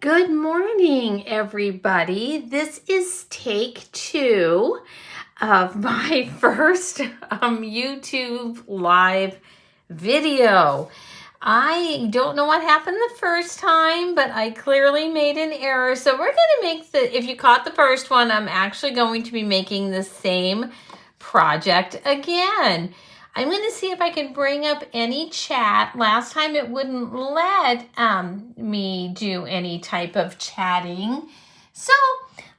Good morning, everybody. This is take 2 of my first YouTube live video. I don't know what happened the first time, but I clearly made an error. So we're going to make if you caught the first one, I'm actually going to be making the same project again. I'm going to see if I can bring up any chat. Last time it wouldn't let me do any type of chatting. So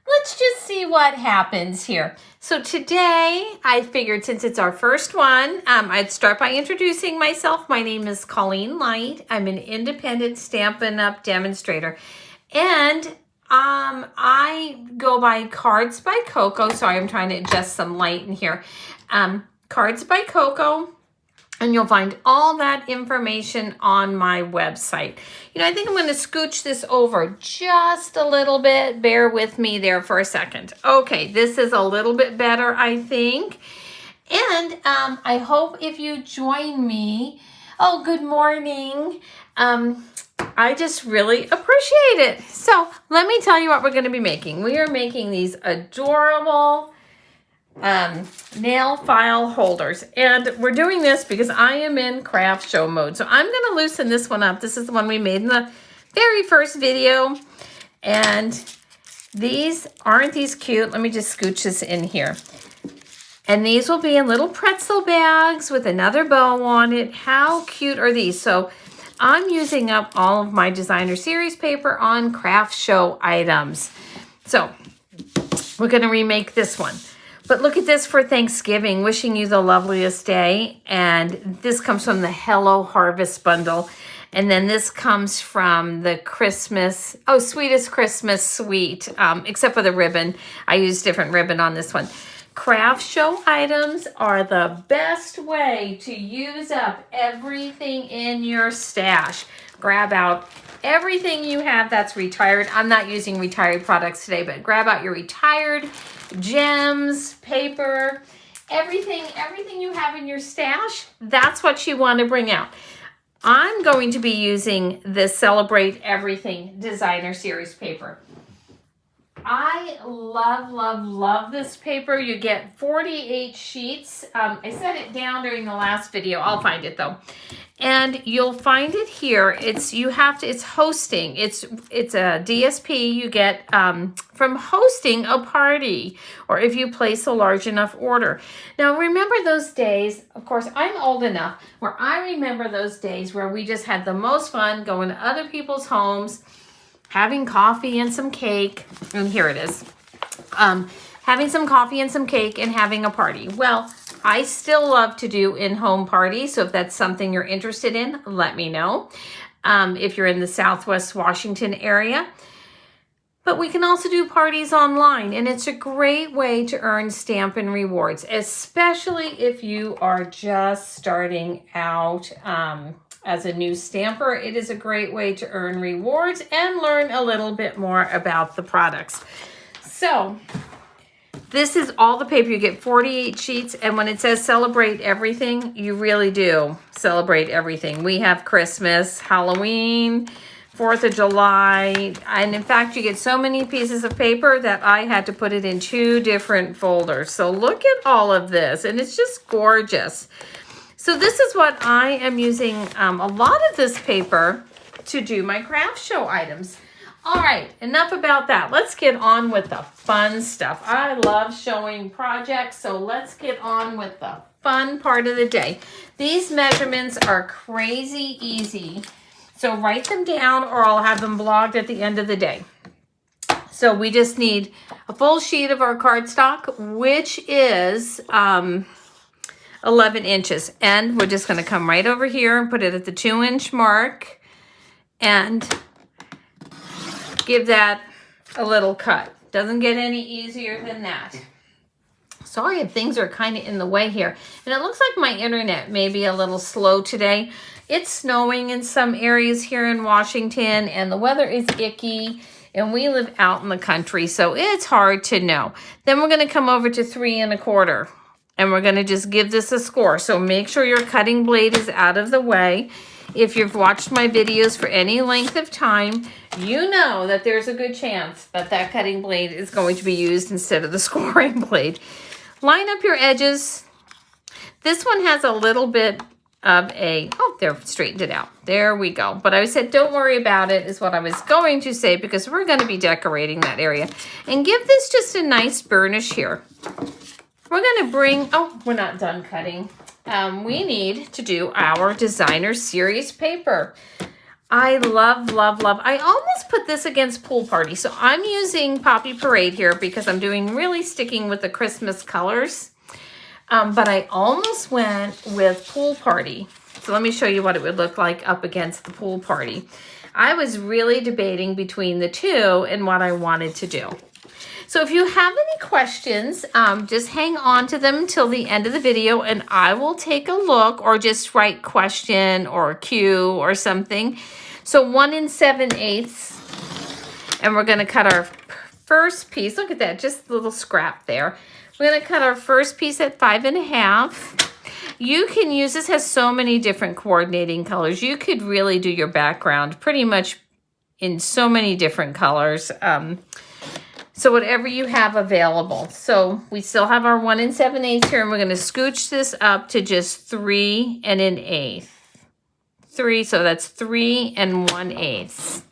let's just see what happens here. So today I figured since it's our first one, I'd start by introducing myself. My name is Colleen Light. I'm an independent Stampin' Up! Demonstrator. And I go by Cards by Coco. Sorry, I'm trying to adjust some light in here. Cards by Coco, and you'll find all that information on my website. You know, I think I'm going to scooch this over just a little bit. Bear with me there for a second. Okay, this is a little bit better, I think. And I hope if you join me, oh, good morning. I just really appreciate it. So let me tell you what we're going to be making. We are making these adorable nail file holders, and we're doing this because I am in craft show mode. So I'm going to loosen this one up. This is the one we made in the very first video, and aren't these cute? Let me just scooch this in here. And these will be in little pretzel bags with another bow on it. How cute are these? So I'm using up all of my designer series paper on craft show items. So we're going to remake this one. But look at this for Thanksgiving, wishing you the loveliest day. And this comes from the Hello Harvest bundle. And then this comes from the Christmas, Sweetest Christmas Sweet, except for the ribbon. I used different ribbon on this one. Craft show items are the best way to use up everything in your stash. Grab out everything you have that's retired. I'm not using retired products today, but grab out your retired gems, paper, everything you have in your stash. That's what you want to bring out. I'm going to be using the Celebrate Everything Designer Series paper. I love this paper. You get 48 sheets. I set it down during the last video. I'll find it though. And you'll find it here. It's hosting. It's a DSP you get from hosting a party, or if you place a large enough order. Now remember those days, of course I'm old enough, where I remember those days where we just had the most fun going to other people's homes, having coffee and some cake, and here it is. Having some coffee and some cake and having a party. Well, I still love to do in-home parties, so if that's something you're interested in, let me know. If you're in the Southwest Washington area. But we can also do parties online, and it's a great way to earn Stampin' rewards, especially if you are just starting out as a new stamper. It is a great way to earn rewards and learn a little bit more about the products. So this is all the paper. You get 48 sheets, and when it says Celebrate Everything, you really do celebrate everything. We have Christmas, Halloween, 4th of July, and in fact, you get so many pieces of paper that I had to put it in 2 different folders. So look at all of this, and it's just gorgeous. So this is what I am using a lot of this paper to do my craft show items. All right, enough about that. Let's get on with the fun stuff. I love showing projects, so let's get on with the fun part of the day. These measurements are crazy easy, so write them down or I'll have them blogged at the end of the day. So we just need a full sheet of our cardstock, which is 11 inches. And we're just going to come right over here and put it at the 2-inch mark and give that a little cut. Doesn't get any easier than that. Sorry if things are kind of in the way here. And it looks like my internet may be a little slow today. It's snowing in some areas here in Washington, and the weather is icky, and we live out in the country, so it's hard to know. Then we're going to come over to 3 1/4, and we're going to just give this a score. So make sure your cutting blade is out of the way. If you've watched my videos for any length of time, you know that there's a good chance that that cutting blade is going to be used instead of the scoring blade. Line up your edges. This one has a little bit of a, oh, they're straightened it out. There we go. But I said, don't worry about it is what I was going to say, because we're going to be decorating that area. And give this just a nice burnish here. We're going to bring, oh, we're not done cutting. We need to do our designer series paper. I love, love, love. I almost put this against Pool Party. So I'm using Poppy Parade here because I'm doing really sticking with the Christmas colors. But I almost went with Pool Party. So let me show you what it would look like up against the Pool Party. I was really debating between the two and what I wanted to do. So if you have any questions, just hang on to them until the end of the video and I will take a look, or just write question or Q or something. So 1 7/8. And we're going to cut our first piece. Look at that, just a little scrap there. We're going to cut our first piece at 5 1/2. You can use, this has so many different coordinating colors. You could really do your background pretty much in so many different colors. So whatever you have available. So we still have our 1 7/8 here, and we're going to scooch this up to just 3 1/8. 3, so that's 3 1/8.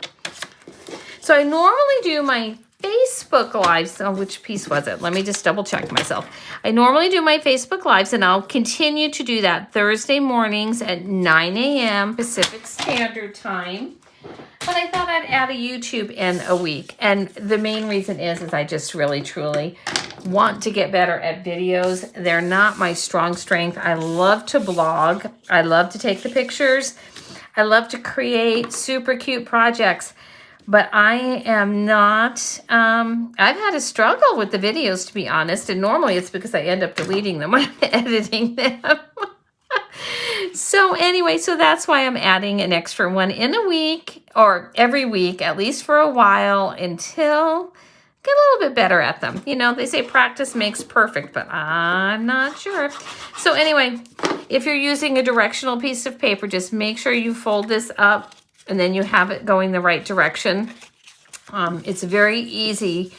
So I normally do my Facebook Lives. Oh, which piece was it? Let me just double check myself. I normally do my Facebook Lives, and I'll continue to do that Thursday mornings at 9 a.m. Pacific Standard Time. But I thought I'd add a YouTube in a week. And the main reason is I just really, truly want to get better at videos. They're not my strong strength. I love to blog. I love to take the pictures. I love to create super cute projects. But I am not, I've had a struggle with the videos, to be honest. And normally it's because I end up deleting them when I'm editing them. So anyway, so that's why I'm adding an extra one in a week, or every week, at least for a while, until I get a little bit better at them. You know, they say practice makes perfect, but I'm not sure. So anyway, if you're using a directional piece of paper, just make sure you fold this up and then you have it going the right direction. It's very easy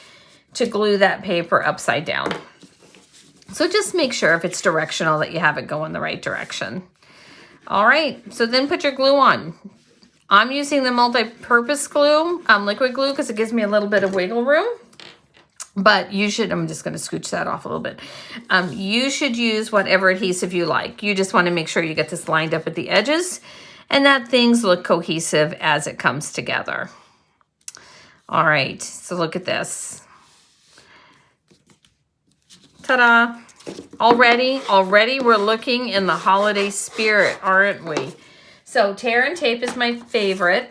to glue that paper upside down. So just make sure if it's directional that you have it going the right direction. All right, so then put your glue on. I'm using the multi-purpose glue, liquid glue, because it gives me a little bit of wiggle room. But you should, I'm just going to scooch that off a little bit. You should use whatever adhesive you like. You just want to make sure you get this lined up at the edges and that things look cohesive as it comes together. All right, so look at this. Ta-da. Already we're looking in the holiday spirit, aren't we? So tear and tape is my favorite.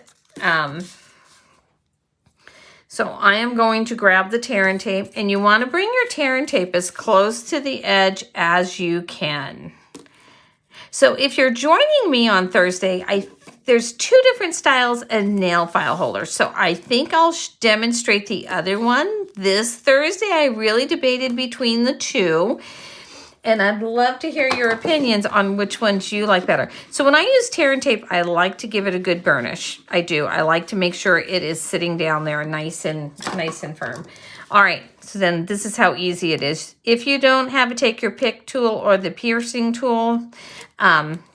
So I am going to grab the tear and tape, and you want to bring your tear and tape as close to the edge as you can. So if you're joining me on Thursday, there's 2 different styles of nail file holders. So I think I'll demonstrate the other one this Thursday. I really debated between the 2. And I'd love to hear your opinions on which ones you like better. So when I use tear and tape, I like to give it a good burnish. I do. I like to make sure it is sitting down there nice and firm. All right, so then this is how easy it is. If you don't have a take your pick tool or the piercing tool,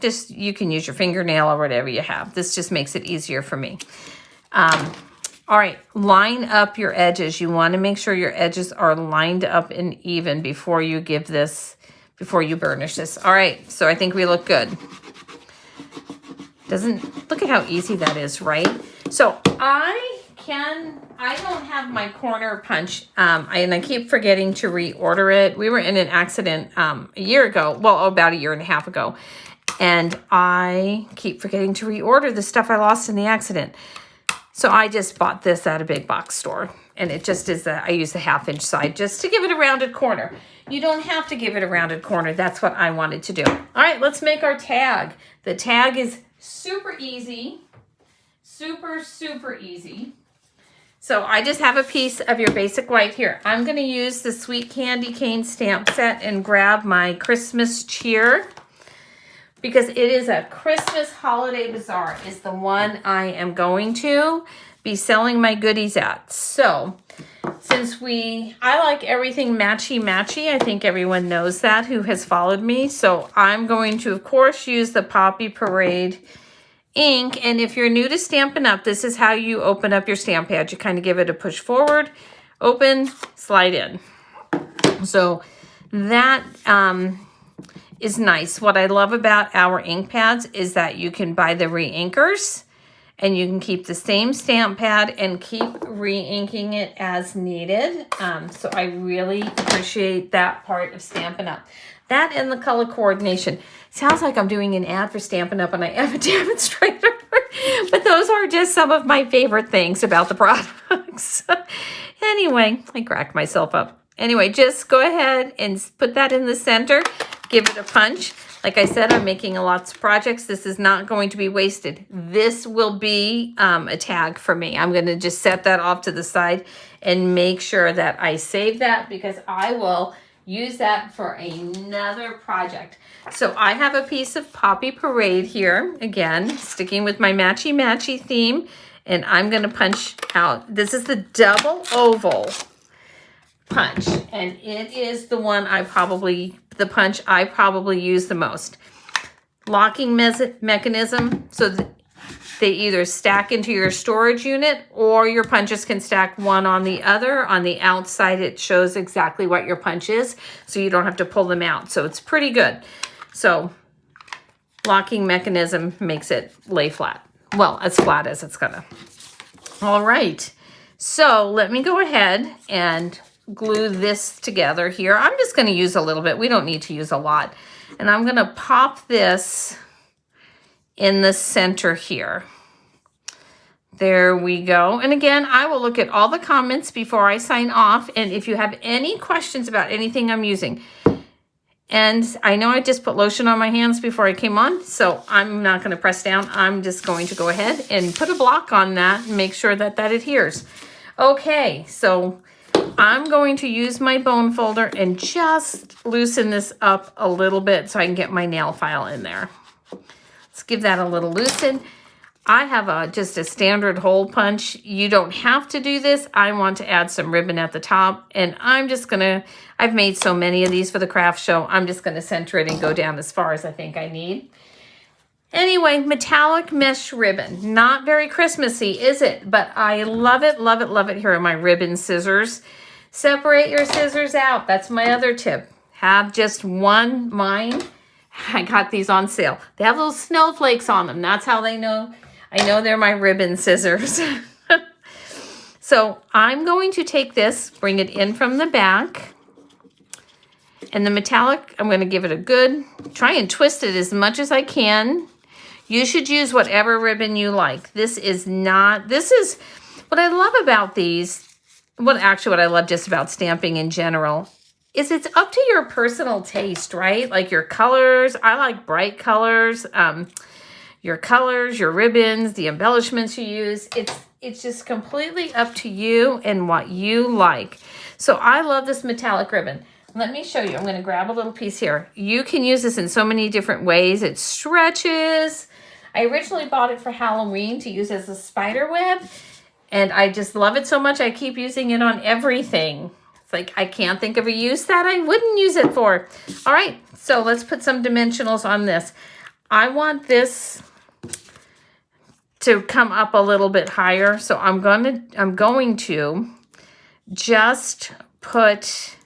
just you can use your fingernail or whatever you have. This just makes it easier for me. All right, line up your edges. You want to make sure your edges are lined up and even before you give this, before you burnish this. All right, so I think we look good. Look at how easy that is, right? So I don't have my corner punch, and I keep forgetting to reorder it. We were in an accident a year ago, well, about a year and a half ago, and I keep forgetting to reorder the stuff I lost in the accident. So I just bought this at a big box store, and it just is I use the 1/2-inch side just to give it a rounded corner. You don't have to give it a rounded corner. That's what I wanted to do. All right, let's make our tag. The tag is super easy, super easy. So I just have a piece of your basic white here. I'm going to use the Sweet Candy Cane stamp set and grab my Christmas cheer. because it is a Christmas holiday bazaar is the one I am going to be selling my goodies at. So since I like everything matchy-matchy, I think everyone knows that who has followed me. So I'm going to, of course, use the Poppy Parade ink. And if you're new to Stampin' Up, this is how you open up your stamp pad. You kind of give it a push forward, open, slide in. So that is nice. What I love about our ink pads is that you can buy the re-inkers and you can keep the same stamp pad and keep re-inking it as needed. So I really appreciate that part of Stampin' Up. That and the color coordination. Sounds like I'm doing an ad for Stampin' Up and I am a demonstrator. But those are just some of my favorite things about the products. Anyway, I cracked myself up. Anyway, just go ahead and put that in the center. Give it a punch. Like I said, I'm making lots of projects. This is not going to be wasted. This will be a tag for me. I'm going to just set that off to the side and make sure that I save that because I will use that for another project. So I have a piece of Poppy Parade here. Again, sticking with my matchy-matchy theme. And I'm going to punch out. This is the double oval punch. And it is the one the punch I probably use the most. Locking mechanism, so they either stack into your storage unit or your punches can stack one on the other. On the outside, it shows exactly what your punch is, so you don't have to pull them out. So it's pretty good. So locking mechanism makes it lay flat. Well, as flat as it's gonna. All right, so let me go ahead and glue this together here. I'm just going to use a little bit. We don't need to use a lot. And I'm going to pop this in the center here. There we go. And again, I will look at all the comments before I sign off. And if you have any questions about anything I'm using, and I know I just put lotion on my hands before I came on, so I'm not going to press down. I'm just going to go ahead and put a block on that and make sure that that adheres. Okay, so I'm going to use my bone folder and just loosen this up a little bit so I can get my nail file in there. Let's give that a little loosen. I have just a standard hole punch. You don't have to do this. I want to add some ribbon at the top, and I'm just gonna, I've made so many of these for the craft show, I'm just gonna center it and go down as far as I think I need. Anyway, metallic mesh ribbon. Not very Christmassy, is it? But I love it, love it, love it. Here are my ribbon scissors. Separate your scissors out. That's my other tip. Have just one. Mine, I got these on sale. They have little snowflakes on them. That's how they know. I know they're my ribbon scissors. So I'm going to take this, bring it in from the back. And the metallic, I'm going to give it a good, try and twist it as much as I can. You should use whatever ribbon you like. This is what I love about these. What I love just about stamping in general is it's up to your personal taste, right? Like your colors. I like bright colors. Your colors, your ribbons, the embellishments you use. It's just completely up to you and what you like. So I love this metallic ribbon. Let me show you. I'm going to grab a little piece here. You can use this in so many different ways. It stretches. I originally bought it for Halloween to use as a spider web. And I just love it so much, I keep using it on everything. It's like, I can't think of a use that I wouldn't use it for. All right, so let's put some dimensionals on this. I want this to come up a little bit higher. So I'm going to just put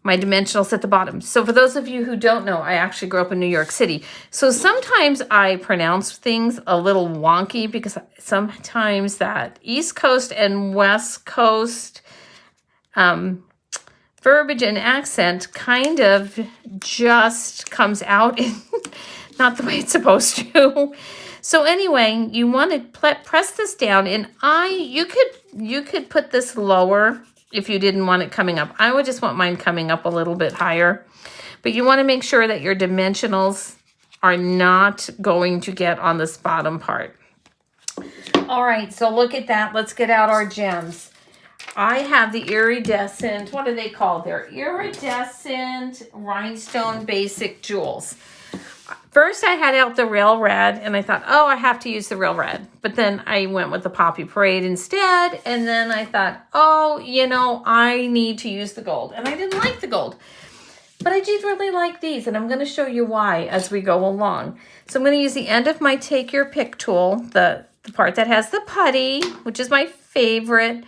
my dimensionals at the bottom. So for those of you who don't know, I actually grew up in New York City. So sometimes I pronounce things a little wonky because sometimes that East Coast and West Coast verbiage and accent kind of just comes out in not the way it's supposed to. So anyway, you want to press this down, and you could put this lower if you didn't want it coming up. I would just want mine coming up a little bit higher. But you want to make sure that your dimensionals are not going to get on this bottom part. All right, so look at that. Let's get out our gems. I have the iridescent, what are they called? They're iridescent rhinestone basic jewels. First, I had out the Real Red, and I thought, oh, I have to use the Real Red. But then I went with the Poppy Parade instead, and then I thought, oh, you know, I need to use the gold. And I didn't like the gold. But I did really like these, and I'm going to show you why as we go along. So I'm going to use the end of my Take Your Pick tool, the part that has the putty, which is my favorite,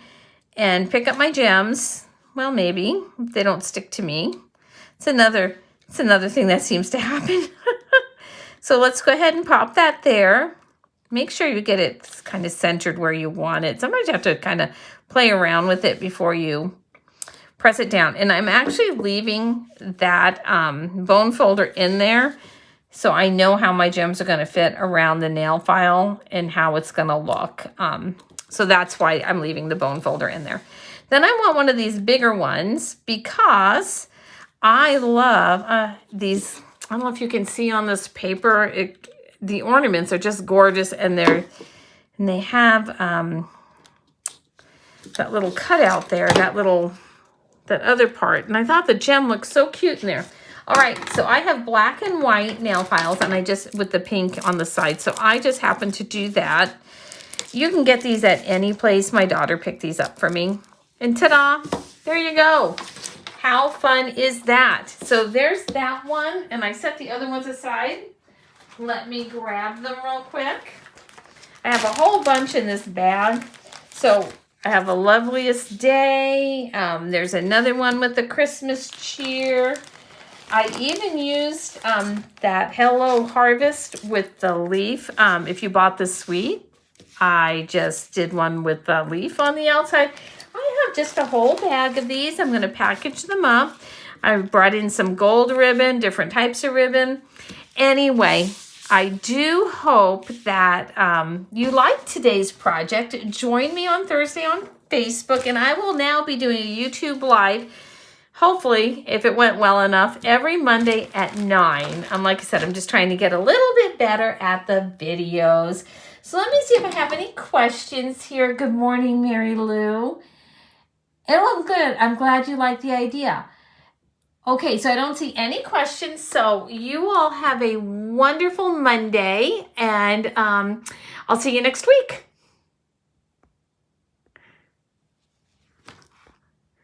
and pick up my gems. Well, maybe, if they don't stick to me. It's another thing that seems to happen. So let's go ahead and pop that there. Make sure you get it kind of centered where you want it. Sometimes you have to kind of play around with it before you press it down. And I'm actually leaving that bone folder in there so I know how my gems are going to fit around the nail file and how it's going to look. So that's why I'm leaving the bone folder in there. Then I want one of these bigger ones because I love these. I don't know if you can see on this paper, the ornaments are just gorgeous, and they have that little cutout there, that other part, and I thought the gem looked so cute in there. All right, so I have black and white nail files, and with the pink on the side, so I just happened to do that. You can get these at any place. My daughter picked these up for me, and ta-da, there you go. How fun is that? So there's that one, and I set the other ones aside. Let me grab them real quick. I have a whole bunch in this bag. So I have a Loveliest Day. There's another one with the Christmas cheer. I even used that Hello Harvest with the leaf. If you bought the suite, I just did one with the leaf on the outside. I have just a whole bag of these. I'm going to package them up. I brought in some gold ribbon, different types of ribbon. Anyway, I do hope that you liked today's project. Join me on Thursday on Facebook, and I will now be doing a YouTube Live, hopefully, if it went well enough, every Monday at 9. Like I said, I'm just trying to get a little bit better at the videos. So let me see if I have any questions here. Good morning, Mary Lou. Oh, I'm good. I'm glad you like the idea. Okay, so I don't see any questions. So you all have a wonderful Monday, and I'll see you next week.